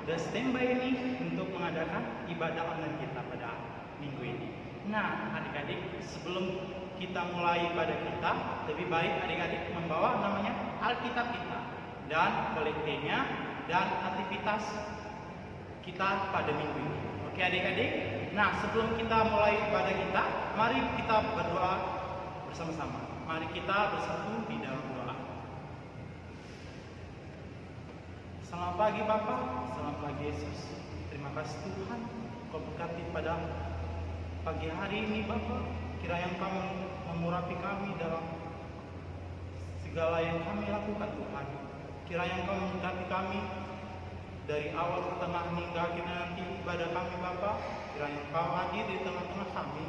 udah standby ini untuk mengadakan ibadah online kita pada minggu ini. Nah, adik-adik, sebelum kita mulai ibadah kita, lebih baik adik-adik membawa namanya Alkitab kita dan kolektenya dan aktivitas kita pada minggu ini. Oke adik-adik? Nah, sebelum kita mulai ibadah kita, mari kita berdoa bersama-sama. Mari kita bersatu di dalam doa. Selamat pagi Bapak, selamat pagi Yesus. Terima kasih Tuhan, Kau berkati pada pagi hari ini Bapak. Kiranya Engkau memurapi kami dalam segala yang kami lakukan Tuhan. Kiranya Engkau memberkati kami dari awal ke tengah hingga akhirnya nanti ibadah kami Bapak. Kiranya Engkau hadir di tengah-tengah kami.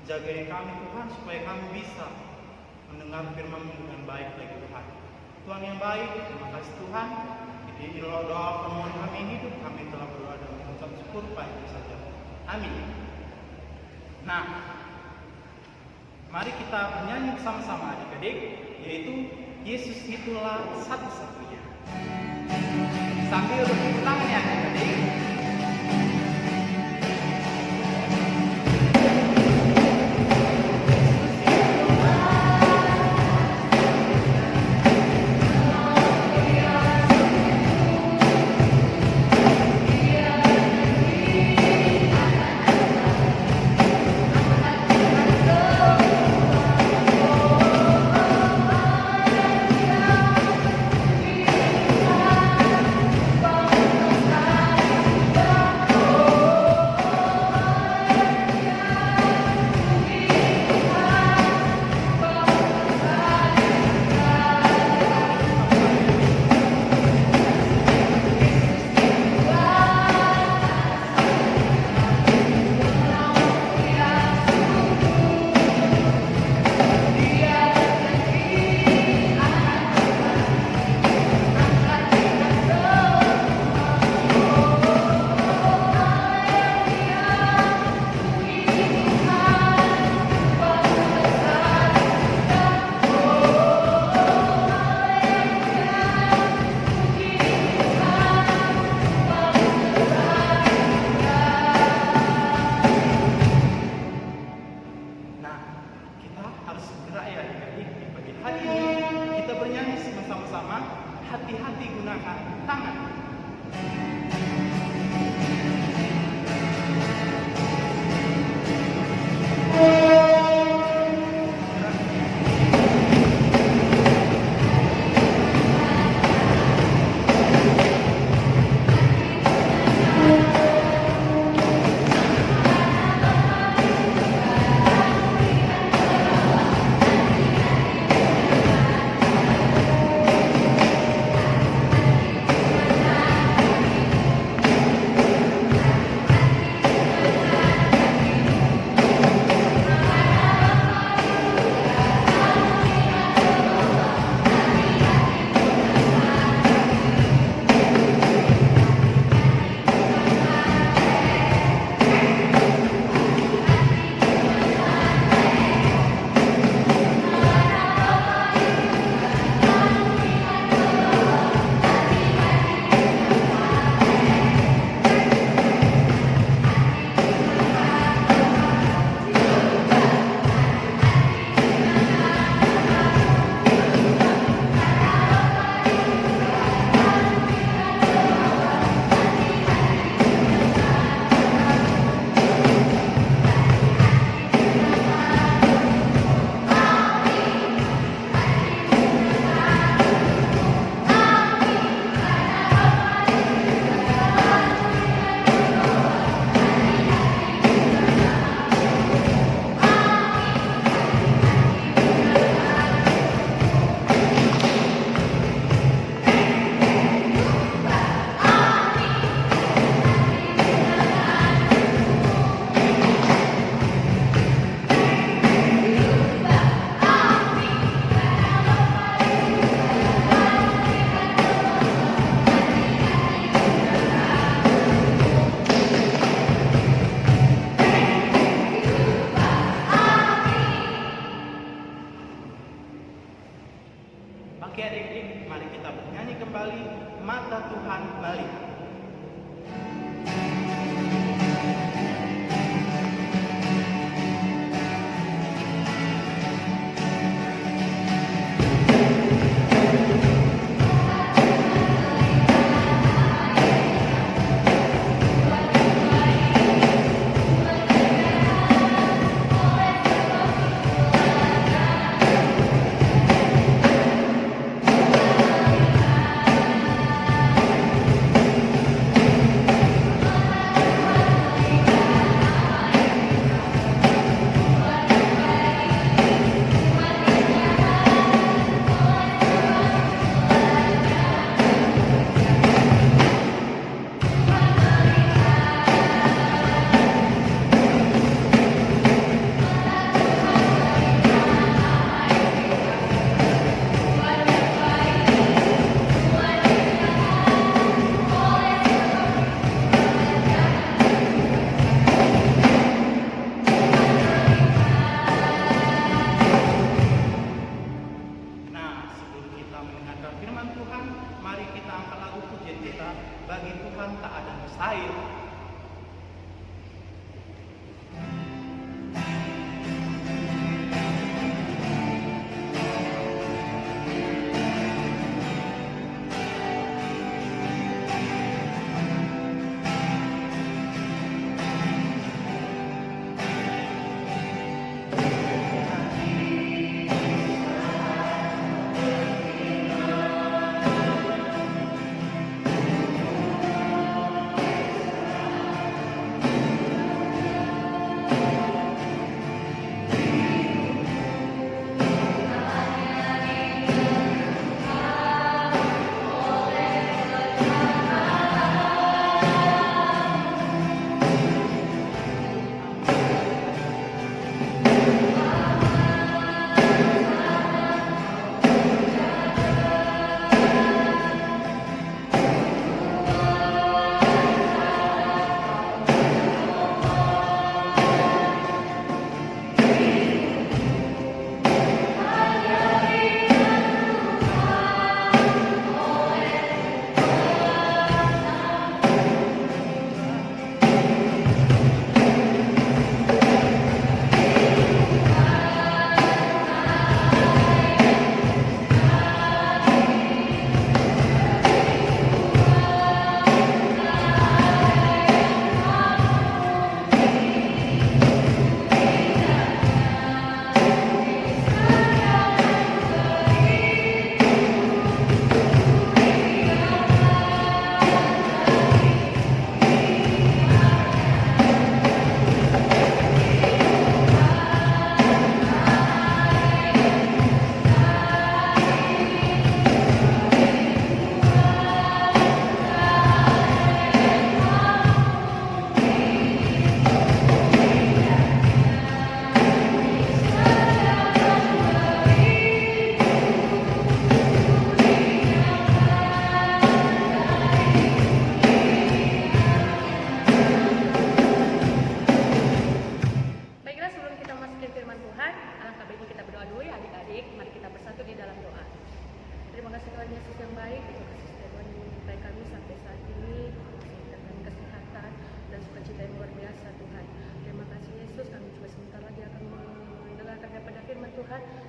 Jagai kami Tuhan supaya kami bisa mendengar firman-Mu dengan baik lagi Tuhan. Tuhan yang baik, terima kasih Tuhan. Di doa permohonan kami ini kami telah berdoa dan mengucap syukur pada saja. Amin. Nah, mari kita bernyanyi bersama-sama adik-adik, yaitu Yesus itulah satu-satunya. Sambil bertepuk tangan ya adik-adik.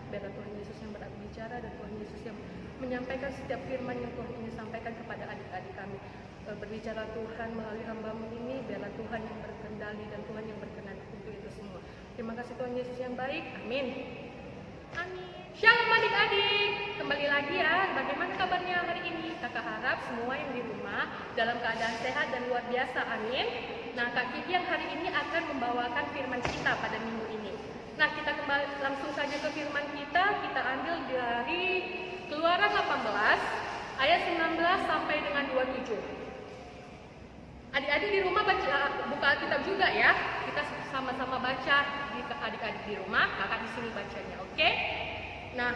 Biarlah Tuhan Yesus yang berbicara dan Tuhan Yesus yang menyampaikan setiap firman yang Tuhan ingin sampaikan kepada adik-adik kami. Berbicara Tuhan melalui hamba-Mu ini, biarlah Tuhan yang berkendali dan Tuhan yang berkenan untuk itu semua. Terima kasih Tuhan Yesus yang baik. Amin. Amin. Shalom adik-adik. Kembali lagi ya. Bagaimana kabarnya hari ini? Kakak harap semua yang di rumah dalam keadaan sehat dan luar biasa. Amin. Nah, Kak Kiki yang hari ini akan membawakan firman kita pada minggu ini. Nah, kita kembali langsung saja ke firman kita. Kita ambil dari Keluaran 18 ayat 19 sampai dengan 27. Adik-adik di rumah buka Alkitab juga ya. Kita sama-sama baca di adik-adik di rumah, kakak di sini bacanya, oke? Nah,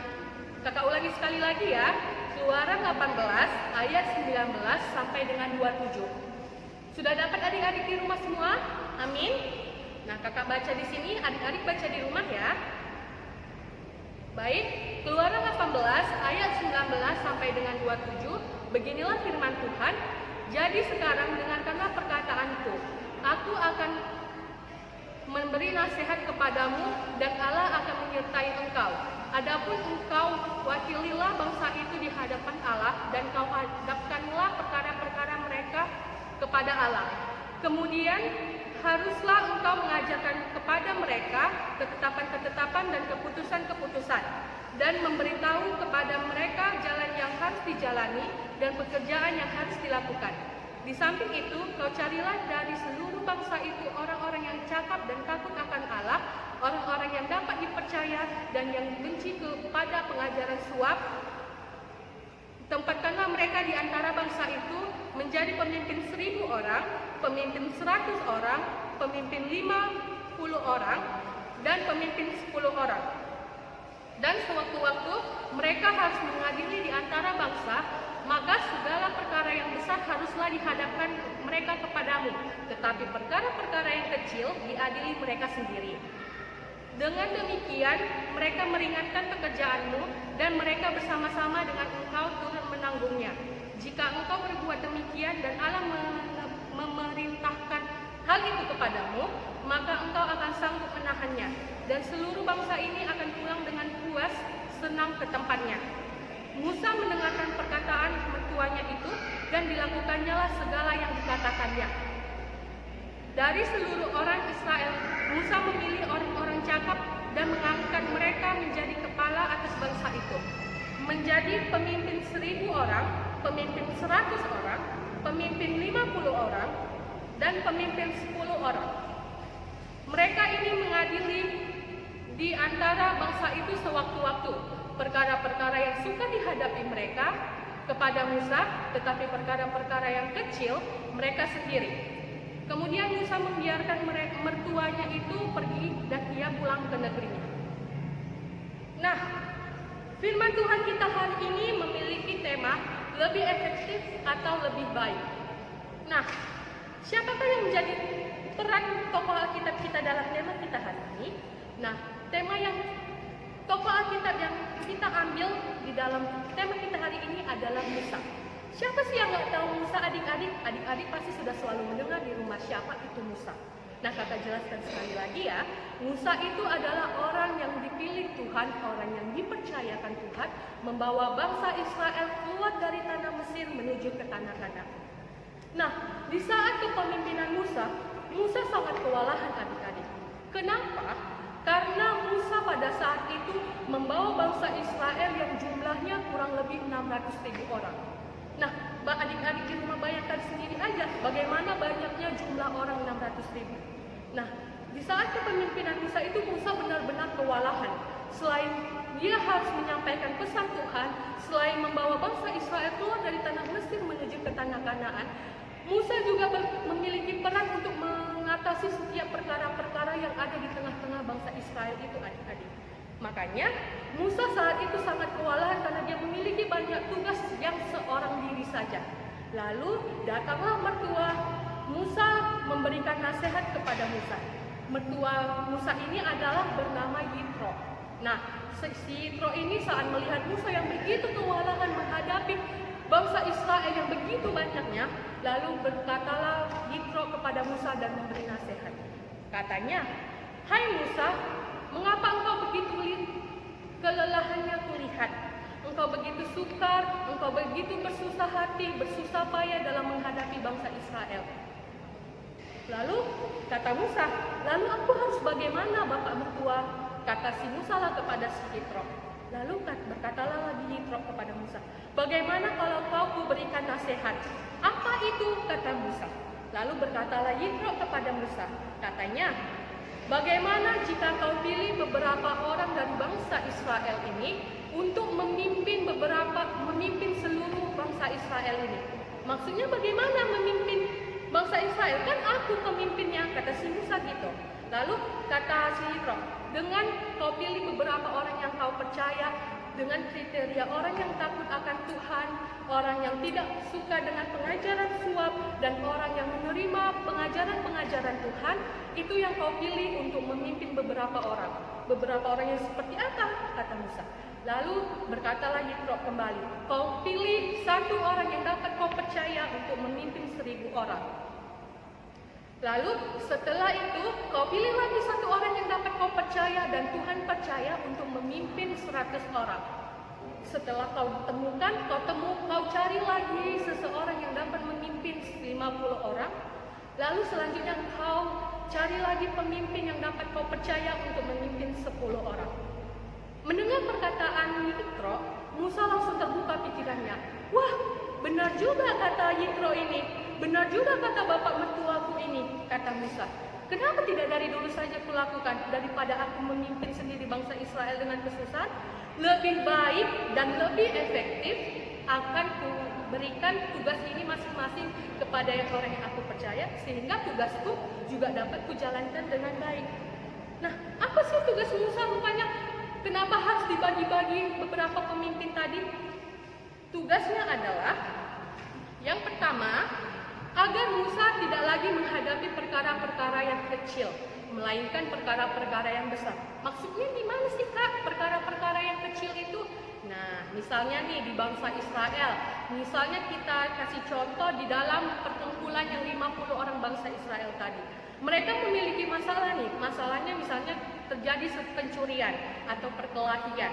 kakak ulangi sekali lagi ya. Keluaran 18 ayat 19 sampai dengan 27. Sudah dapat adik-adik di rumah semua? Amin. Nah, kakak baca di sini, adik-adik baca di rumah ya. Baik, Keluaran 18 ayat 19 sampai dengan 27. Beginilah firman Tuhan. Jadi sekarang dengarkanlah perkataanku. Aku akan memberi nasihat kepadamu dan Allah akan menyertai engkau. Adapun engkau wakililah bangsa itu di hadapan Allah dan kau hadapkanlah perkara-perkara mereka kepada Allah. Kemudian haruslah engkau mengajarkan kepada mereka ketetapan-ketetapan dan keputusan-keputusan dan memberitahu kepada mereka jalan yang harus dijalani dan pekerjaan yang harus dilakukan. Di samping itu, kau carilah dari seluruh bangsa itu orang-orang yang cakap dan takut akan Allah, orang-orang yang dapat dipercaya dan yang benci kepada pengajaran suap. Tempatkanlah mereka di antara bangsa itu menjadi pemimpin 1.000 orang, pemimpin 100 orang, pemimpin 50 orang, dan pemimpin 10 orang. Dan sewaktu-waktu mereka harus mengadili di antara bangsa, maka segala perkara yang besar haruslah dihadapkan mereka kepadamu, tetapi perkara-perkara yang kecil diadili mereka sendiri. Dengan demikian, mereka meringankan pekerjaanmu dan mereka bersama-sama dengan engkau turut menanggungnya. Jika engkau berbuat demikian dan Allah memerintahkan hal itu kepadamu, maka engkau akan sanggup menahannya. Dan seluruh bangsa ini akan pulang dengan puas, senang ke tempatnya. Musa mendengarkan perkataan mertuanya itu dan dilakukannya segala yang dikatakannya. Dari seluruh orang Israel, Musa memilih orang-orang cakap dan mengangkat mereka menjadi kepala atas bangsa itu. Menjadi pemimpin 1.000 orang, pemimpin 100 orang, pemimpin 50 orang, dan pemimpin 10 orang. Mereka ini mengadili di antara bangsa itu sewaktu-waktu perkara-perkara yang suka dihadapi mereka kepada Musa, tetapi perkara-perkara yang kecil mereka sendiri. Kemudian Musa membiarkan mertuanya itu pergi dan ia pulang ke negerinya. Nah, firman Tuhan kita hari ini memiliki tema lebih efektif atau lebih baik. Nah, siapakah yang menjadi peran tokoh Alkitab kita dalam tema kita hari ini? Nah, tema yang tokoh Alkitab yang kita ambil di dalam tema kita hari ini adalah Musa. Siapa sih yang nggak tahu Musa, adik-adik? Adik-adik pasti sudah selalu mendengar di rumah siapa itu Musa. Nah, kakak jelaskan sekali lagi ya. Musa itu adalah orang yang dipilih Tuhan, orang yang dipercayakan Tuhan, membawa bangsa Israel keluar dari tanah Mesir menuju ke tanah Kanaan. Nah, di saat kepemimpinan Musa, Musa sangat kewalahan adik-adik. Kenapa? Karena Musa pada saat itu membawa bangsa Israel yang jumlahnya kurang lebih 600.000 orang. Nah, adik-adik di rumah bayangkan sendiri aja bagaimana banyaknya jumlah orang 600.000. Nah, di saat kepemimpinan Musa itu Musa benar-benar kewalahan. Selain dia harus menyampaikan pesan Tuhan, selain membawa bangsa Israel keluar dari tanah Mesir menuju ke tanah Kanaan, Musa juga memiliki peran untuk mengatasi setiap perkara-perkara yang ada di tengah-tengah bangsa Israel itu adik-adik. Makanya Musa saat itu sangat kewalahan karena dia memiliki banyak tugas yang seorang diri saja. Lalu datanglah mertua Musa memberikan nasihat kepada Musa. Mertua Musa ini adalah bernama Yitro. Nah, si Yitro ini saat melihat Musa yang begitu kewalahan menghadapi bangsa Israel yang begitu banyaknya, lalu berkatalah Yitro kepada Musa dan memberi nasihat. Katanya, "Hai Musa, mengapa engkau begitu kelelahannya kulihat. Engkau begitu sukar, engkau begitu bersusah hati, bersusah payah dalam menghadapi bangsa Israel. Lalu kata Musa, lalu aku harus bagaimana Bapak mertua? Kata si Musa lah kepada si Yitro. Lalu berkatalah lagi Yitro kepada Musa, bagaimana kalau kau kuberikan nasihat? Apa itu? Kata Musa. Lalu berkatalah Yitro kepada Musa, katanya, bagaimana jika kau pilih beberapa orang dari bangsa Israel ini untuk memimpin seluruh bangsa Israel ini? Maksudnya bagaimana memimpin bangsa Israel? Kan aku pemimpinnya, kata si Musa gitu. Lalu kata si Yitro, dengan kau pilih beberapa orang yang kau percaya, dengan kriteria orang yang takut akan Tuhan, orang yang tidak suka dengan pengajaran suap, dan orang yang menerima pengajaran-pengajaran Tuhan, itu yang kau pilih untuk memimpin beberapa orang. Beberapa orang yang seperti apa? Kata Musa. Lalu berkatalah Yitro kembali, kau pilih satu orang yang dapat kau percaya untuk memimpin 1000 orang. Lalu setelah itu kau pilih lagi satu orang yang dapat kau percaya dan Tuhan percaya untuk memimpin 100 orang. Setelah kau temukan, kau cari lagi seseorang yang dapat memimpin 50 orang. Lalu selanjutnya kau cari lagi pemimpin yang dapat kau percaya untuk memimpin 10 orang. Mendengar perkataan Yitro, Musa langsung terbuka pikirannya. Wah, benar juga kata Yitro ini. Benar juga kata bapak mertuaku ini, kata Musa. Kenapa tidak dari dulu saja kulakukan daripada aku memimpin sendiri bangsa Israel dengan kesusahan? Lebih baik dan lebih efektif akan kuberikan tugas ini masing-masing kepada orang yang aku percaya, sehingga tugasku juga dapat kujalankan dengan baik. Nah, apa sih tugas Musa rupanya? Kenapa harus dibagi-bagi beberapa pemimpin tadi? Tugasnya adalah yang pertama, agar Musa tidak lagi menghadapi perkara-perkara yang kecil, melainkan perkara-perkara yang besar. Maksudnya di mana sih Kak perkara-perkara yang kecil itu? Nah, misalnya nih di bangsa Israel, misalnya kita kasih contoh di dalam perkumpulan yang 50 orang bangsa Israel tadi. Mereka memiliki masalah nih, masalahnya misalnya terjadi pencurian atau perkelahian.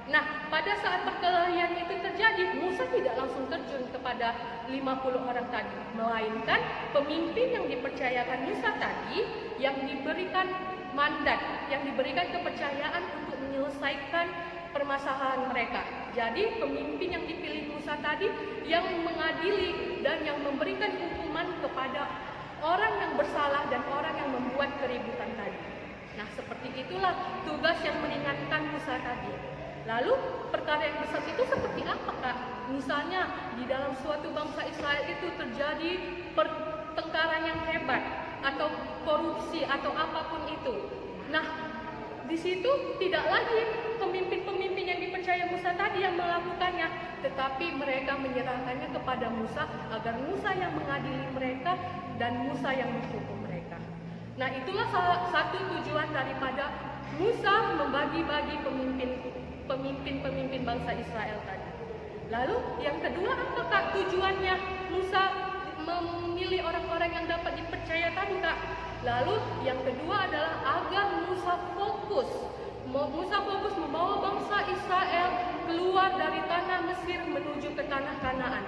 Nah, pada saat perkelahian itu terjadi, Musa tidak langsung terjun kepada 50 orang tadi, melainkan pemimpin yang dipercayakan Musa tadi yang diberikan mandat, yang diberikan kepercayaan untuk menyelesaikan permasalahan mereka. Jadi, pemimpin yang dipilih Musa tadi yang mengadili dan yang memberikan hukuman kepada orang yang bersalah dan orang yang membuat keributan tadi. Nah, seperti itulah tugas yang meringankan Musa tadi. Lalu perkara yang besar itu seperti apa Kak? Misalnya di dalam suatu bangsa Israel itu terjadi pertengkaran yang hebat atau korupsi atau apapun itu. Nah, di situ tidak lagi pemimpin-pemimpin yang dipercaya Musa tadi yang melakukannya, tetapi mereka menyerahkannya kepada Musa agar Musa yang mengadili mereka dan Musa yang menghukum mereka. Nah, itulah salah satu tujuan daripada Musa membagi-bagi pemimpin bangsa Israel tadi. Lalu yang kedua apakah tujuannya Musa memilih orang-orang yang dapat dipercaya tadi Kak? Lalu yang kedua adalah agar Musa fokus membawa bangsa Israel keluar dari tanah Mesir menuju ke tanah Kanaan.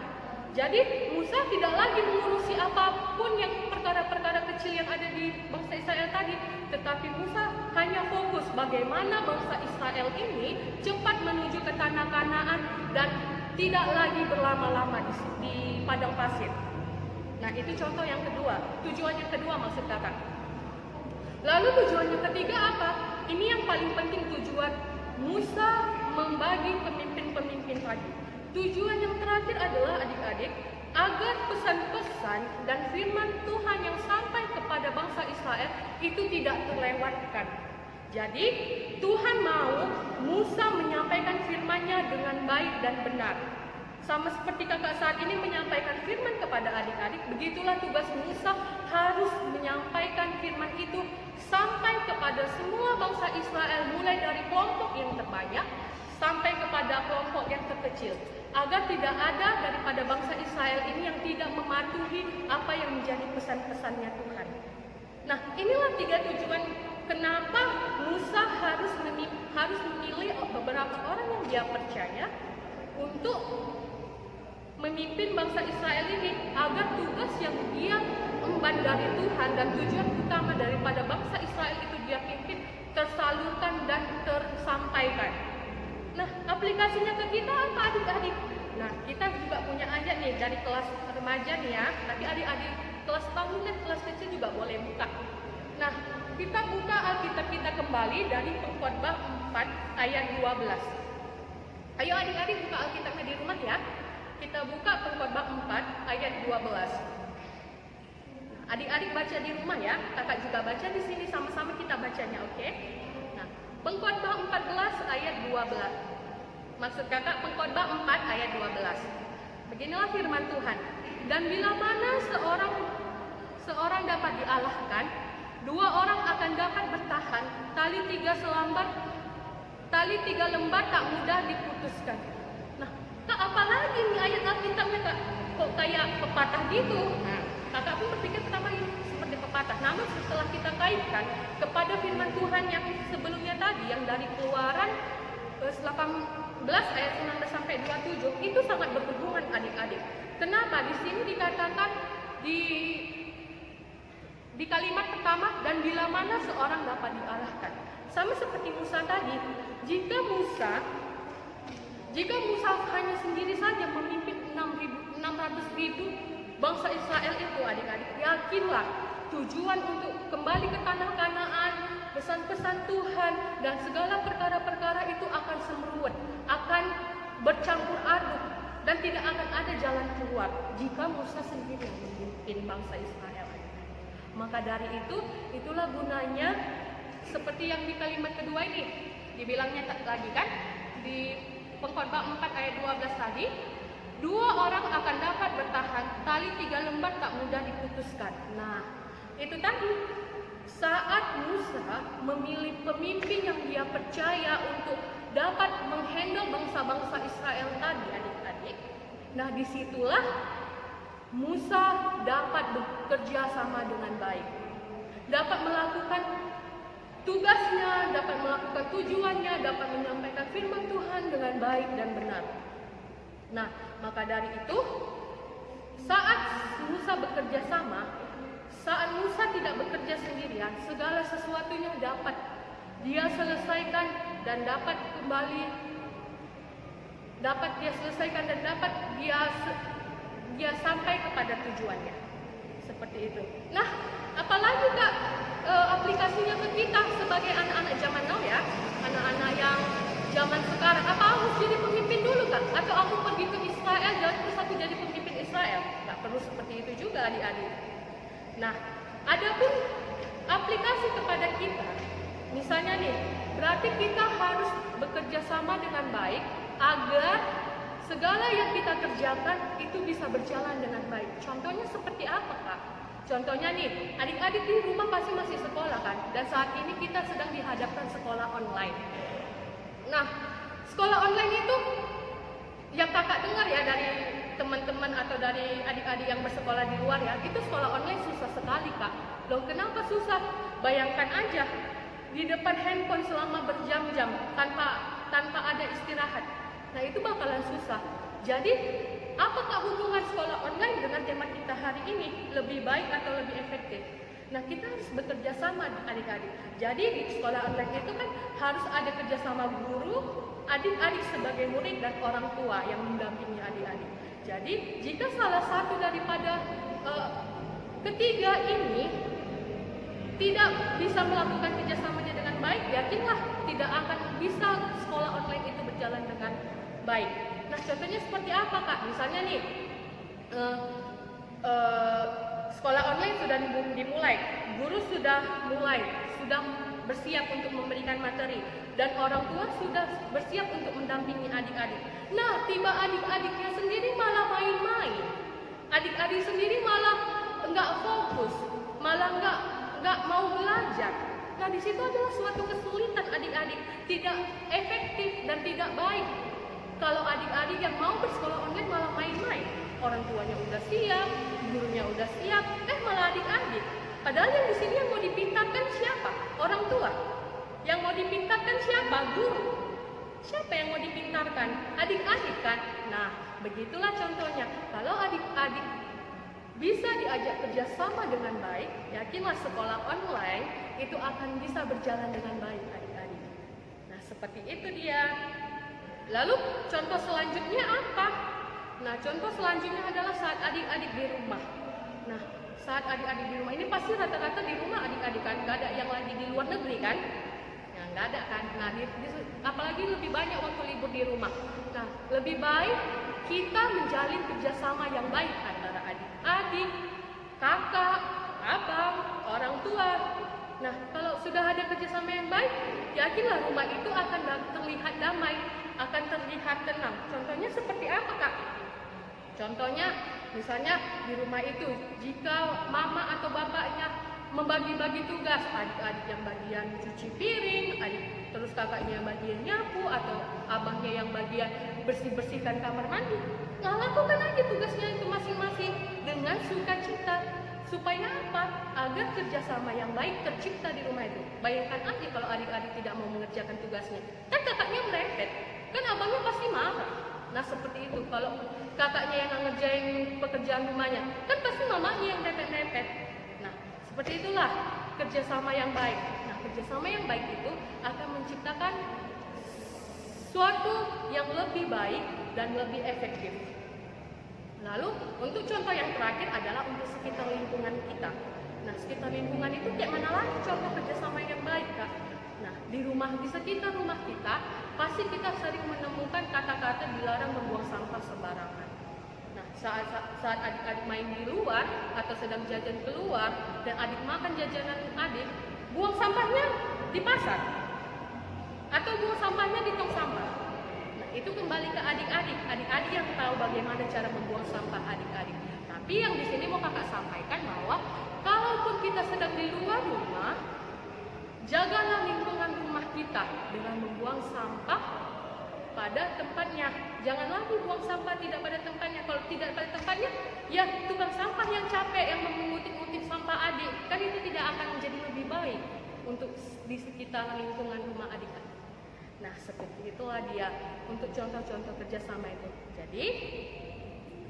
Jadi Musa tidak lagi mengurusi apapun yang perkara-perkara kecil yang ada di bangsa Israel tadi, tetapi Musa hanya fokus bagaimana bangsa Israel ini cepat menuju ke tanah Kanaan dan tidak lagi berlama-lama di padang pasir. Nah, itu contoh yang kedua, tujuan yang kedua maksud kakak. Lalu tujuan yang ketiga apa? Ini yang paling penting, tujuan Musa membagi pemimpin-pemimpin tadi. Tujuan yang terakhir adalah adik-adik, agar pesan-pesan dan firman Tuhan yang sampai kepada bangsa Israel itu tidak terlewatkan. Jadi Tuhan mau Musa menyampaikan firman-Nya dengan baik dan benar. Sama seperti kakak saat ini menyampaikan firman kepada adik-adik, begitulah tugas Musa harus menyampaikan firman itu sampai kepada semua bangsa Israel, mulai dari kelompok yang terbanyak sampai kepada kelompok yang terkecil, agar tidak ada daripada bangsa Israel ini yang tidak mematuhi apa yang menjadi pesan-pesannya Tuhan. Nah, inilah tiga tujuan kenapa Musa harus memilih beberapa orang yang dia percaya untuk memimpin bangsa Israel ini, agar tugas yang dia emban dari Tuhan dan tujuan utama daripada bangsa Israel itu dia pimpin tersalurkan dan tersampaikan. Nah, aplikasinya ke kita apa adik-adik? Nah, kita juga punya ayat nih dari kelas remaja nih ya, tapi adik-adik kelas tahunan, kelas kecil juga boleh buka. Nah, kita buka Alkitab kita kembali dari Pengkhotbah 4 ayat 12. Ayo adik-adik buka Alkitabnya di rumah ya. Kita buka Pengkhotbah 4 ayat 12. Adik-adik baca di rumah ya, kakak juga baca di sini, sama-sama kita bacanya, oke? Nah, Pengkhotbah 14 ayat 12. Maksud kakak Pengkhotbah 4 ayat 12. Beginilah firman Tuhan. Dan bila mana seorang dapat dialahkan, dua orang akan dapat bertahan, tali tiga lembar tak mudah diputuskan. Nah, kak apalagi nih ayat Alkitabnya kak? Kok kayak pepatah gitu? Nah, kakak pun berpikir pertama ini seperti pepatah. Namun setelah kita kaitkan kepada firman Tuhan yang sebelumnya tadi, yang dari Keluaran 18 ayat 19 sampai 27, itu sangat berhubungan adik-adik. Kenapa? Di sini dikatakan di kalimat pertama, dan bila mana seorang dapat dialahkan. Sama seperti Musa tadi, jika Musa hanya sendiri saja memimpin 600.000 bangsa Israel itu adik-adik, yakinlah tujuan untuk kembali ke tanah Kanaan, pesan-pesan Tuhan dan segala perkara-perkara itu akan semeruat, akan bercampur aduk dan tidak akan ada jalan keluar jika Musa sendiri yang memimpin bangsa Israel. Maka dari itulah gunanya seperti yang di kalimat kedua ini dibilangnya lagi kan, di Pengkhotbah 4 ayat 12 tadi, dua orang akan dapat bertahan, tali 3 lembar tak mudah diputuskan. Nah, itu tadi saat Musa memilih pemimpin yang dia percaya untuk dapat menghandle bangsa-bangsa Israel tadi adik-adik. Nah, disitulah Musa dapat bekerja sama dengan baik, dapat melakukan tugasnya, dapat melakukan tujuannya, dapat menyampaikan firman Tuhan dengan baik dan benar. Nah, maka dari itu, saat Musa bekerja sama, saat Musa tidak bekerja sendirian, segala sesuatunya dapat dia selesaikan dan dapat dia selesaikan dan dapat dia sampai kepada tujuannya. Seperti itu. Nah, apalagi kak aplikasinya ke kita sebagai anak-anak zaman now ya, anak-anak yang zaman sekarang. Apa harus jadi pemimpin dulu kak? Atau aku pergi ke Israel dan terus aku jadi pemimpin Israel? Gak perlu seperti itu juga adik-adik. Nah, adapun aplikasi kepada kita, misalnya nih, berarti kita harus bekerja sama dengan baik agar segala yang kita kerjakan itu bisa berjalan dengan baik. Contohnya seperti apa kak? Contohnya nih, adik-adik di rumah pasti masih sekolah kan? Dan saat ini kita sedang dihadapkan sekolah online. Nah, sekolah online itu yang kakak dengar ya dari teman-teman atau dari adik-adik yang bersekolah di luar ya, itu sekolah online susah sekali kak. Loh kenapa susah? Bayangkan aja, di depan handphone selama berjam-jam tanpa ada istirahat. Nah itu bakalan susah. Jadi apakah hubungan sekolah online dengan tema kita hari ini? Lebih baik atau lebih efektif? Nah kita harus bekerja sama adik-adik. Jadi di sekolah online itu kan harus ada kerjasama guru, adik-adik sebagai murid dan orang tua yang mendampingi adik-adik. Jadi jika salah satu daripada ketiga ini tidak bisa melakukan kerjasamanya dengan baik, yakinlah tidak akan bisa sekolah online itu berjalan dengan baik. Nah contohnya seperti apa kak? Misalnya nih sekolah online sudah dimulai, guru sudah bersiap untuk memberikan materi, dan orang tua sudah bersiap untuk mendampingi adik-adik. Nah tiba adik-adiknya sendiri malah main-main, adik-adik sendiri malah nggak fokus, malah nggak mau belajar. Nah di situ adalah suatu kesulitan adik-adik, tidak efektif dan tidak baik. Kalau adik-adik yang mau bersekolah online malah main-main, orang tuanya udah siap, gurunya udah siap, malah adik-adik. Padahal yang di sini yang mau dipintarkan siapa? Orang tua. Yang mau dipintarkan siapa? Guru. Siapa yang mau dipintarkan? Adik-adik kan? Nah, begitulah contohnya. Kalau adik-adik bisa diajak kerjasama dengan baik, yakinlah sekolah online itu akan bisa berjalan dengan baik adik-adik. Nah, seperti itu dia. Lalu contoh selanjutnya apa? Nah, contoh selanjutnya adalah saat adik-adik di rumah. Nah, saat adik-adik di rumah ini pasti rata-rata di rumah adik-adik kan, nggak ada yang lagi di luar negeri kan? Ya, nggak ada kan? Nah, apalagi lebih banyak waktu libur di rumah. Nah, lebih baik kita menjalin kerjasama yang baik antara adik-adik, kakak, abang, orang tua. Nah, kalau sudah ada kerjasama yang baik, yakinlah rumah itu akan terlihat damai, akan terlihat tenang. Contohnya seperti apa, Kak? Contohnya, misalnya di rumah itu, jika mama atau bapaknya membagi-bagi tugas, adik-adik yang bagian cuci piring, terus kakaknya yang bagian nyapu, atau abangnya yang bagian bersih-bersihkan kamar mandi. Nah, lakukan aja tugasnya itu masing-masing dengan sukacita. Supaya apa? Agar kerjasama yang baik tercipta di rumah itu. Bayangkan aja kalau adik-adik tidak mau mengerjakan tugasnya, kan kakaknya merepet, kan abangnya pasti marah. Nah, seperti itu. Kalau kakaknya yang ngerjain pekerjaan rumahnya, kan pasti mamanya yang mepet-mepet. Nah, seperti itulah kerjasama yang baik. Nah, kerjasama yang baik itu akan menciptakan suatu yang lebih baik dan lebih efektif. Lalu, untuk contoh yang terakhir adalah untuk sekitar lingkungan kita. Nah, sekitar lingkungan itu kayak mana lagi contoh kerjasama yang baik, Kak? Nah, di sekitar rumah kita, pasti kita sering menemukan kata-kata dilarang membuang sampah sembarangan. Nah, saat adik-adik main di luar atau sedang jajan keluar dan adik makan jajanan adik, buang sampahnya di pasar atau buang sampahnya di tong sampah. Nah, itu kembali ke adik-adik. Adik-adik yang tahu bagaimana cara membuang sampah adik-adik. Tapi yang di sini mau kakak sampaikan bahwa kalaupun kita sedang di luar rumah, jagalah lingkungan rumah kita dengan membuang sampah pada tempatnya. Jangan lagi buang sampah tidak pada tempatnya. Kalau tidak pada tempatnya, ya tukang sampah yang capek yang mengutip-utip sampah adik. Kan itu tidak akan menjadi lebih baik untuk di sekitar lingkungan rumah adik. Nah, seperti itulah dia untuk contoh-contoh kerjasama itu. Jadi,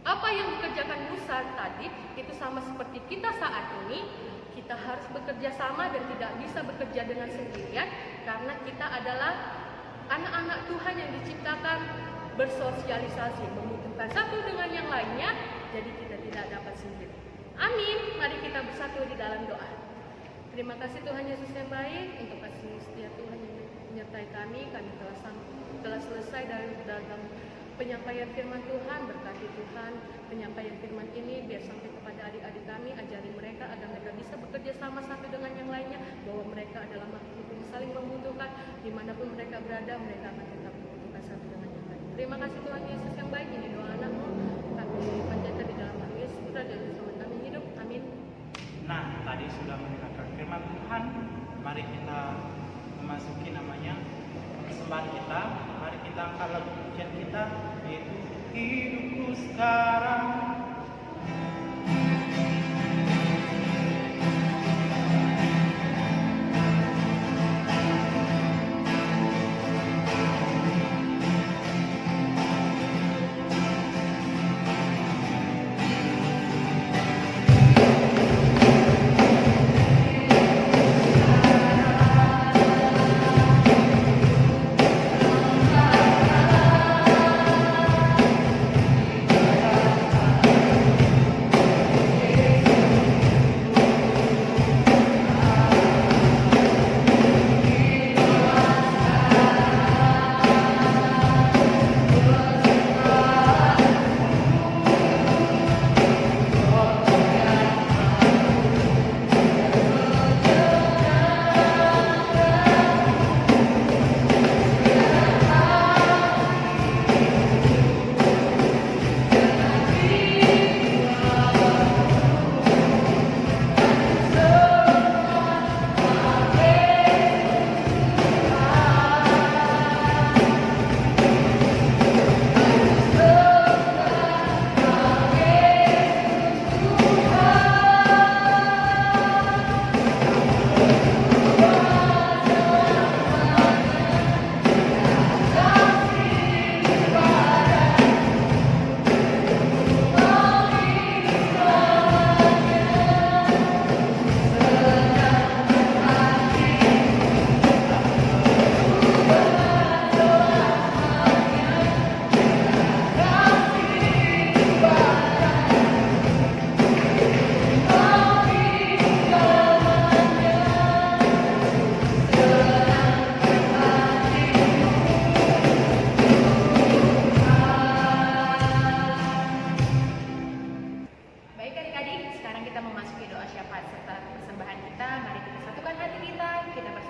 apa yang dikerjakan Musa tadi itu sama seperti kita saat ini. Kita harus bekerja sama dan tidak bisa bekerja dengan sendirian, karena kita adalah anak-anak Tuhan yang diciptakan bersosialisasi, membutuhkan satu dengan yang lainnya, jadi kita tidak dapat sendiri. Amin. Mari kita bersatu di dalam doa. Terima kasih Tuhan Yesus yang baik, untuk kasih setia Tuhan yang menyertai kami. Kami telah selesai dalam penyampaian firman Tuhan. Berkati Tuhan penyampaian firman ini biar sampai kepada adik-adik kami. Ajari mereka agar mereka bisa bekerja sama satu dengan yang lainnya, bahwa mereka adalah makhluk yang saling membutuhkan. Dimanapun mereka berada, mereka akan tetap membutuhkan satu dengan yang lain. Terima kasih Tuhan Yesus yang baik. Ini doa anakmu, kami panjatkan di dalam nama Yesus Putra dan Selamat kami hidup. Amin. Nah, tadi sudah mendengarkan firman Tuhan. Mari kita memasuki namanya persembahan kita. Mari kita angkat lagu pujian kita, yaitu Hidupku Sekarang.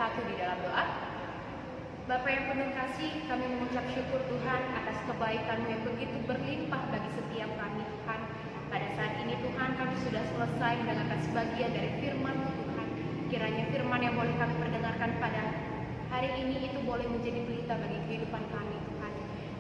bersatu di dalam doa. Bapa yang penuh kasih, kami mengucap syukur Tuhan atas kebaikan-Mu yang begitu berlimpah bagi setiap kami Tuhan. Pada saat ini Tuhan, kami sudah selesai mendengarkan sebagian dari firman-Mu Tuhan. Kiranya firman yang boleh kami perdengarkan pada hari ini itu boleh menjadi pelita bagi kehidupan kami Tuhan.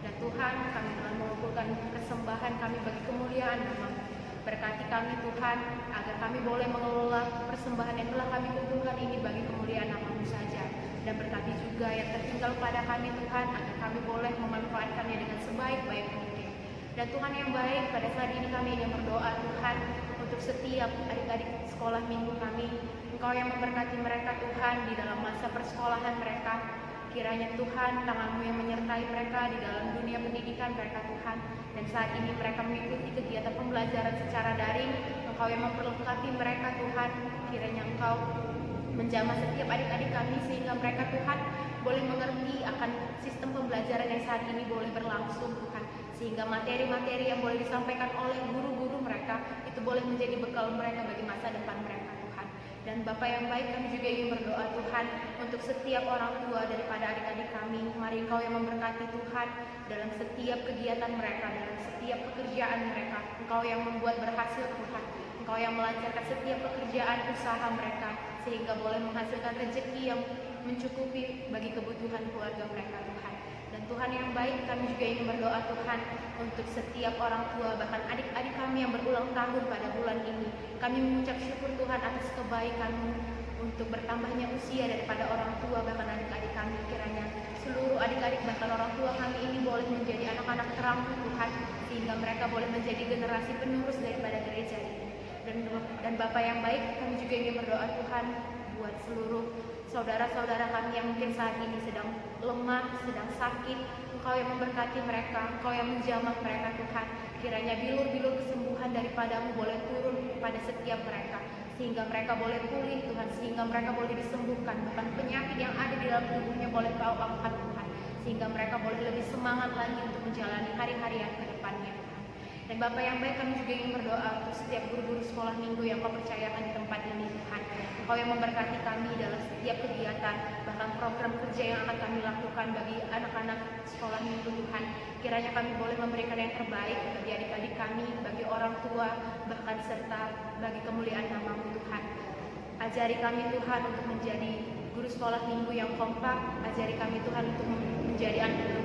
Dan Tuhan, kami telah mengumpulkan persembahan kami bagi kemuliaan nama-Mu. Berkati kami Tuhan, agar kami boleh mengelola persembahan yang telah kami kumpulkan ini bagi kemuliaan nama-Mu saja. Dan berkati juga yang tertinggal pada kami Tuhan, agar kami boleh memanfaatkannya dengan sebaik-baik mungkin. Dan Tuhan yang baik, pada saat ini kami ingin berdoa Tuhan untuk setiap adik-adik sekolah minggu kami. Engkau yang memberkati mereka Tuhan di dalam masa persekolahan mereka. Kiranya Tuhan, tangan-Mu yang menyertai mereka di dalam dunia pendidikan mereka Tuhan. Dan saat ini mereka mengikuti kegiatan pembelajaran secara daring. Engkau yang memperlengkapi mereka Tuhan. Kiranya Engkau menjamah setiap adik-adik kami sehingga mereka Tuhan boleh mengerti akan sistem pembelajaran yang saat ini boleh berlangsung Tuhan, sehingga materi-materi yang boleh disampaikan oleh guru-guru mereka itu boleh menjadi bekal mereka bagi masa depan mereka Tuhan. Dan Bapa yang baik, kami juga ingin berdoa Tuhan untuk setiap orang tua daripada adik-adik kami. Mari Engkau yang memberkati Tuhan dalam setiap kegiatan mereka, dalam setiap pekerjaan mereka. Engkau yang membuat berhasil Tuhan. Engkau yang melancarkan setiap pekerjaan usaha mereka, sehingga boleh menghasilkan rezeki yang mencukupi bagi kebutuhan keluarga mereka Tuhan. Dan Tuhan yang baik, kami juga ingin berdoa Tuhan untuk setiap orang tua, bahkan adik-adik kami yang berulang tahun pada bulan ini. Kami mengucap syukur Tuhan atas kebaikan-Mu untuk bertambahnya usia daripada orang tua, bahkan adik-adik kami. Kiranya seluruh adik-adik bahkan orang tua kami ini boleh menjadi anak-anak terang Tuhan, sehingga mereka boleh menjadi generasi penerus daripada gereja ini. Dan Bapa yang baik, kami juga ingin berdoa Tuhan buat seluruh saudara-saudara kami yang mungkin saat ini sedang lemah, sedang sakit. Engkau yang memberkati mereka, Engkau yang menjamah mereka Tuhan. Kiranya bilur-bilur kesembuhan daripada-Mu boleh turun pada setiap mereka, sehingga mereka boleh pulih Tuhan, sehingga mereka boleh disembuhkan. Bahkan penyakit yang ada di dalam tubuhnya boleh Kau angkat Tuhan, sehingga mereka boleh lebih semangat lagi untuk menjalani hari-hari yang ke depannya. Dan Bapa yang baik, kami juga ingin berdoa untuk setiap guru-guru sekolah minggu yang Kau percayakan di tempat ini Tuhan. Engkau yang memberkati kami dalam setiap kegiatan, bahkan program kerja yang akan kami lakukan bagi anak-anak sekolah minggu Tuhan. Kiranya kami boleh memberikan yang terbaik bagi adik-adik kami, bagi orang tua, bahkan serta bagi kemuliaan nama-Mu Tuhan. Ajari kami Tuhan untuk menjadi guru sekolah minggu yang kompak. Ajari kami Tuhan untuk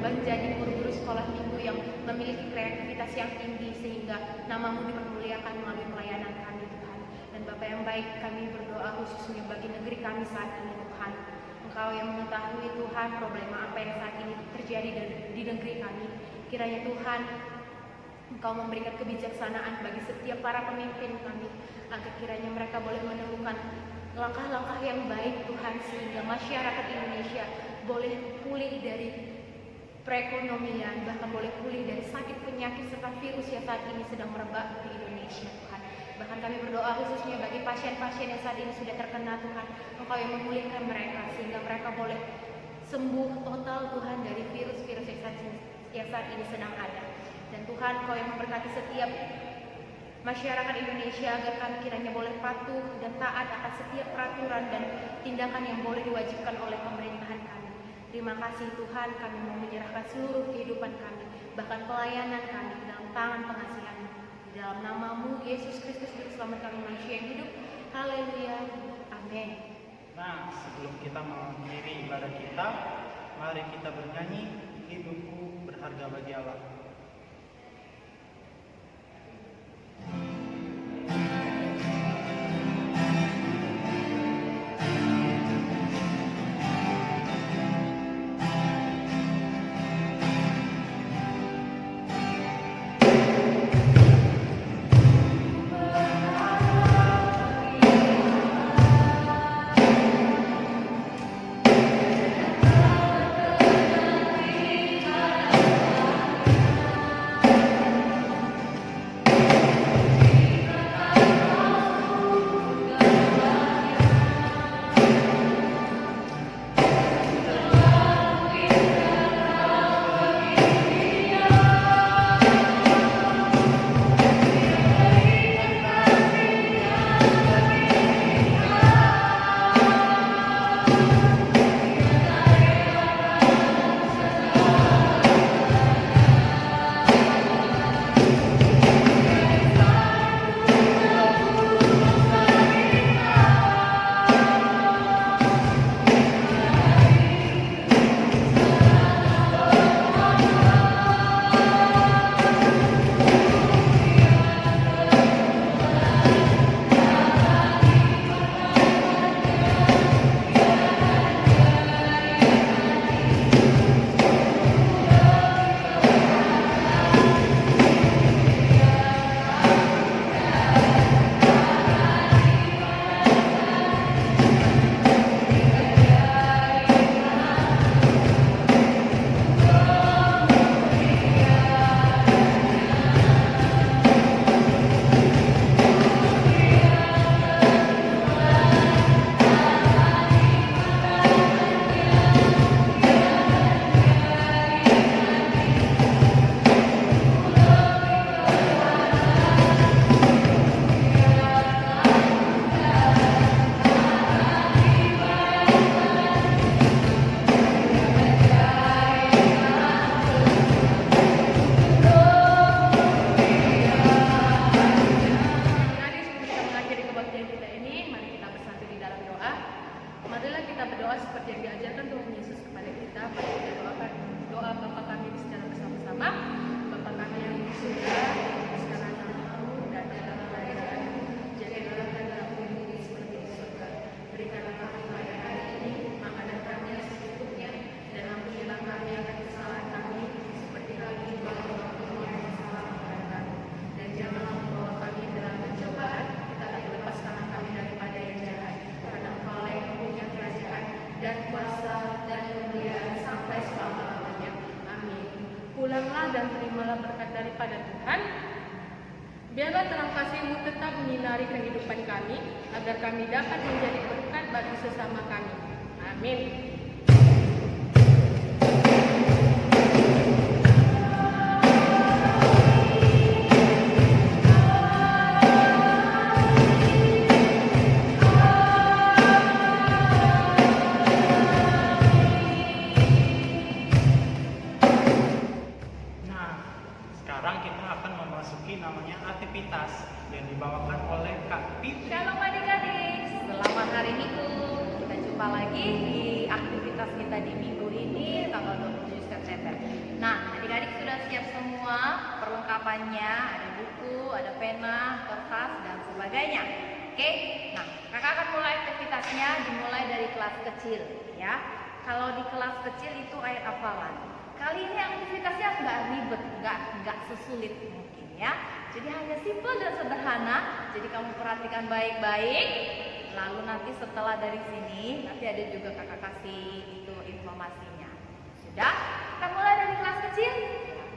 menjadi guru-guru sekolah minggu yang memiliki kreativitas yang tinggi, sehingga nama-Mu dipermuliakan melalui pelayanan kami Tuhan. Dan Bapa yang baik, kami berdoa khususnya bagi negeri kami saat ini Tuhan. Engkau yang mengetahui Tuhan problema apa yang saat ini terjadi di negeri kami. Kiranya Tuhan, Engkau memberikan kebijaksanaan bagi setiap para pemimpin kami, agar kiranya mereka boleh menemukan langkah-langkah yang baik Tuhan, sehingga masyarakat Indonesia boleh pulih dari perekonomian, bahkan boleh pulih dari sakit penyakit serta virus yang saat ini sedang merebak di Indonesia Tuhan. Bahkan kami berdoa khususnya bagi pasien-pasien yang saat ini sudah terkena Tuhan, Engkau yang memulihkan mereka, sehingga mereka boleh sembuh total Tuhan dari virus-virus yang saat ini sedang ada. Dan Tuhan, Engkau yang memberkati setiap masyarakat Indonesia, agar kami kiranya boleh patuh dan taat akan setiap peraturan dan tindakan yang boleh diwajibkan oleh pemerintahan kami. Terima kasih Tuhan, kami mau menyerahkan seluruh kehidupan kami, bahkan pelayanan kami ke dalam tangan pengasihan-Mu. Di dalam nama-Mu, Yesus Kristus, Juru Selamat kami manusia yang hidup. Haleluya. Amin. Nah, sebelum kita mengakhiri ibadah kita, mari kita bernyanyi hidupku berharga bagi Allah. Ku berdoa seperti yang diajarkan Tuhan Yesus kepada kita. Mari kita doakan doa Bapa kami secara bersama-sama. Bapa kami yang di surga, sekarang namamu dan dalam kerajaanmu, jadilah kehendakmu di bumi seperti di surga. Berikanlah kami pada hari ini makanan kami yang secukupnya, dan ampunilah kami akan kesalahan kami, seperti kami juga mengampuni yang bersalah kepada kami. Dan janganlah membawa kami dalam pencobaan, tetapi lepaskanlah kami daripada yang jahat. Karena Engkau yang punya kerajaan dan kuasa dan kemuliaan sampai selama-lamanya. Amin. Pulanglah dan terimalah berkat daripada Tuhan. Biarlah terang kasih-Mu tetap menyinari kehidupan kami, agar kami dapat menjadi berkat bagi sesama kami. Amin. Nah, sekarang kita akan memasuki namanya aktivitas yang dibawakan oleh Kak Fitri. Shalom adik-adik, selamat hari Minggu. Kita jumpa lagi di aktivitas kita di minggu ini tanggal 27 September. Nah, adik-adik sudah siap semua perlengkapannya, ada buku, ada pena, kertas, dan sebagainya. Oke, nah kakak akan mulai aktivitasnya dimulai dari kelas kecil ya. Kalau di kelas kecil itu ayat hafalan. Kali ini aktivitasnya nggak ribet, nggak sesulit mungkin ya. Jadi hanya simpel dan sederhana. Jadi kamu perhatikan baik-baik. Lalu nanti setelah dari sini, nanti ada juga kakak kasih itu informasinya. Sudah? Kita mulai dari kelas kecil.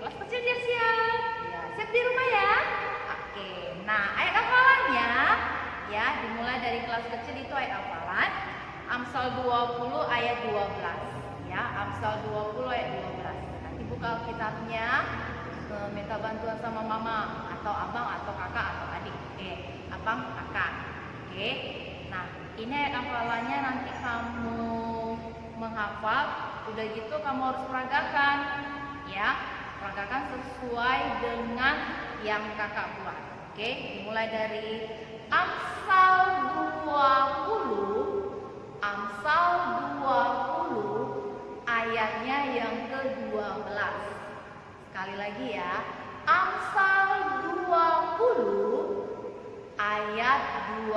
Kelas kecil siap-siap. Ya, siap di rumah ya. Oke. Nah, ayat hafalannya ya dimulai dari kelas kecil itu ayat hafalan. Amsal 20 ayat 12. Ya, Amsal 20 ayat 12. Nanti buka Alkitabnya, minta bantuan sama mama atau abang atau kakak atau adik. Abang, kakak. Oke. Nah, ini ayat hafalannya nanti kamu menghafal, udah gitu kamu harus peragakan. Ya, peragakan sesuai dengan yang kakak buat. Oke, dimulai dari Amsal 20 ayatnya yang ke-12. Sekali lagi ya, Amsal 20 ayat 12.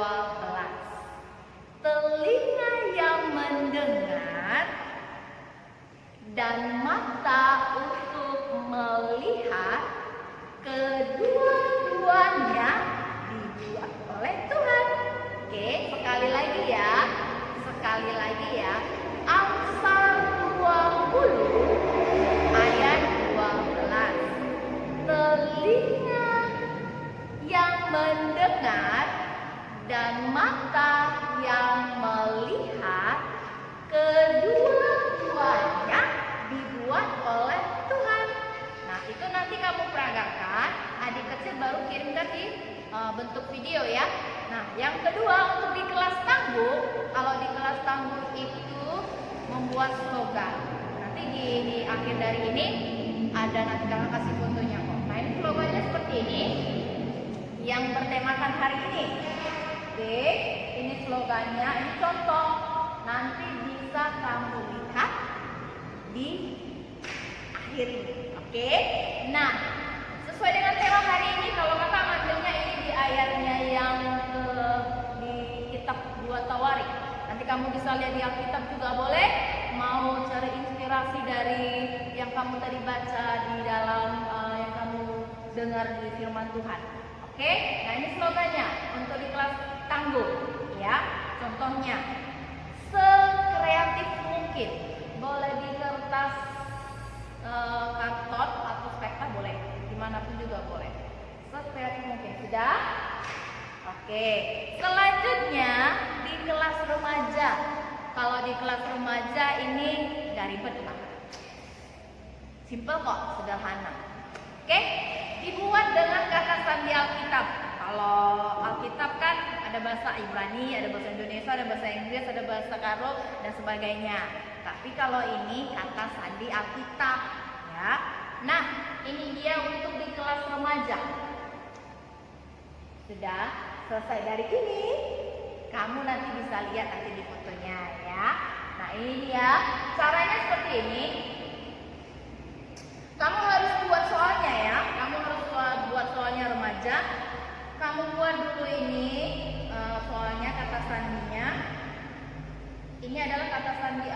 Telinga yang mendengar dan mata untuk melihat, kedua-duanya dibuat oleh Tuhan. Oke, sekali lagi ya. Amsal 20 ayat 12. Telinga yang mendengar dan mata yang melihat, kedua-duanya dibuat oleh Tuhan. Nah, itu nanti kamu peragakan. Adik kecil baru kirimkan di bentuk video ya. Nah, yang kedua untuk di kelas tangguh. Kalau di kelas tangguh itu membuat slogan. Nanti di akhir dari ini ada nanti kakak kasih fotonya kok. Nah, ini slogannya seperti ini. Yang bertemakan hari ini. Oke, ini slogannya. Ini contoh. Nanti bisa kamu lihat di akhir ini. Oke. Nah, sesuai dengan tema hari ini, kalau kakak ngambilnya ini di ayatnya yang di kitab 2 Tawarik. Nanti kamu bisa lihat di Alkitab juga boleh. Mau cari inspirasi dari yang kamu tadi baca di dalam yang kamu dengar di firman Tuhan. Oke, nah ini slogannya untuk di kelas tangguh ya. Contohnya, sekreatif mungkin. Boleh di kertas karton atau spekta boleh, dimanapun juga boleh. Sekreatif mungkin. Sudah? Oke. Selanjutnya di kelas remaja. Kalau di kelas remaja ini gak ribet lah. Simple kok, sederhana. Oke? Dibuat dengan kata sandi Alkitab. Kalau Alkitab kan ada bahasa Ibrani, ada bahasa Indonesia, ada bahasa Inggris, ada bahasa Karo dan sebagainya. Tapi kalau ini kata sandi Alkitab, ya. Nah, ini dia untuk di kelas remaja. Sudah selesai dari ini, kamu nanti bisa lihat nanti di fotonya ya. Nah, ini ya, caranya seperti ini. Kamu harus buat soalnya ya. Kamu harus buat soalnya remaja. Kamu buat dulu ini soalnya kata sandinya. Ini adalah kata sandi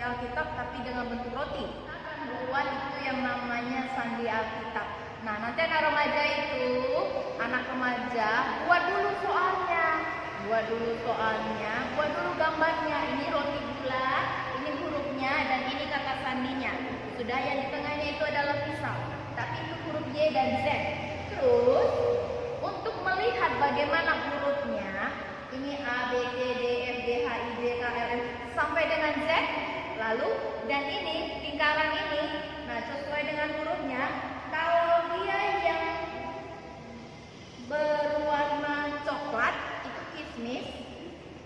Alkitab tapi dengan bentuk roti. Kita akan buat itu yang namanya sandi Alkitab. Nah, nanti anak remaja buat dulu soalnya. Buat dulu gambarnya. Ini roti bulat, ini hurufnya, dan ini kata sandinya. Sudah, yang di tengahnya itu adalah pisau. Tapi itu huruf Y dan Z. Terus, untuk melihat bagaimana hurufnya, ini A, B, C, D, F, G, H, I, J, K, L, M, sampai dengan Z. Lalu, dan ini, lingkaran ini, nah sesuai dengan hurufnya, kalau dia yang berwarna coklat, itu kismis.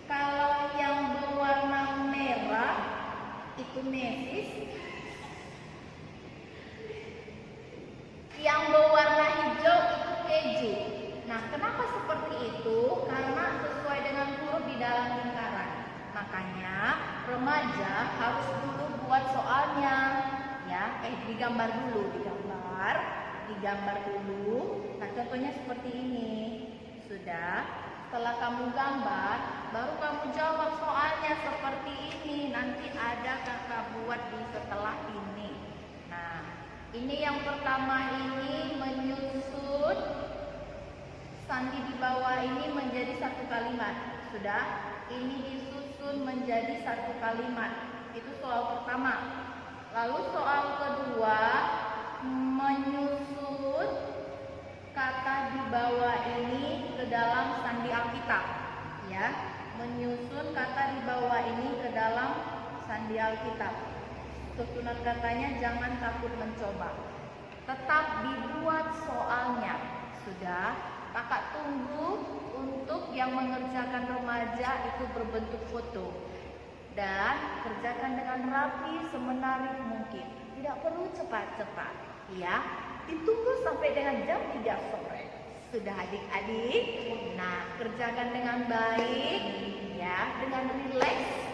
Kalau yang berwarna merah, itu mesis. Yang berwarna hijau, itu keju. Nah, kenapa seperti itu? Karena sesuai dengan huruf di dalam lingkaran. Makanya remaja harus dulu buat soalnya, ya. Digambar dulu. Nah, contohnya seperti ini. Sudah. Setelah kamu gambar, baru kamu jawab soalnya seperti ini. Nanti ada kakak buat di setelah ini. Nah, ini yang pertama ini menyusun sandi di bawah ini menjadi satu kalimat. Sudah, ini disusun menjadi satu kalimat. Itu soal pertama. Lalu soal kedua, menyusun kata di bawah ini ke dalam sandi Alkitab. Ya, menyusun kata di bawah ini ke dalam sandi Alkitab. Susunan katanya jangan takut mencoba. Tetap dibuat soalnya. Sudah. Kakak tunggu untuk yang mengerjakan remaja itu berbentuk foto. Dan kerjakan dengan rapi semenarik mungkin. Tidak perlu cepat-cepat, ya. Ditunggu sampai dengan jam 3 sore. Sudah adik-adik? Nah, kerjakan dengan baik, ya, dengan rileks.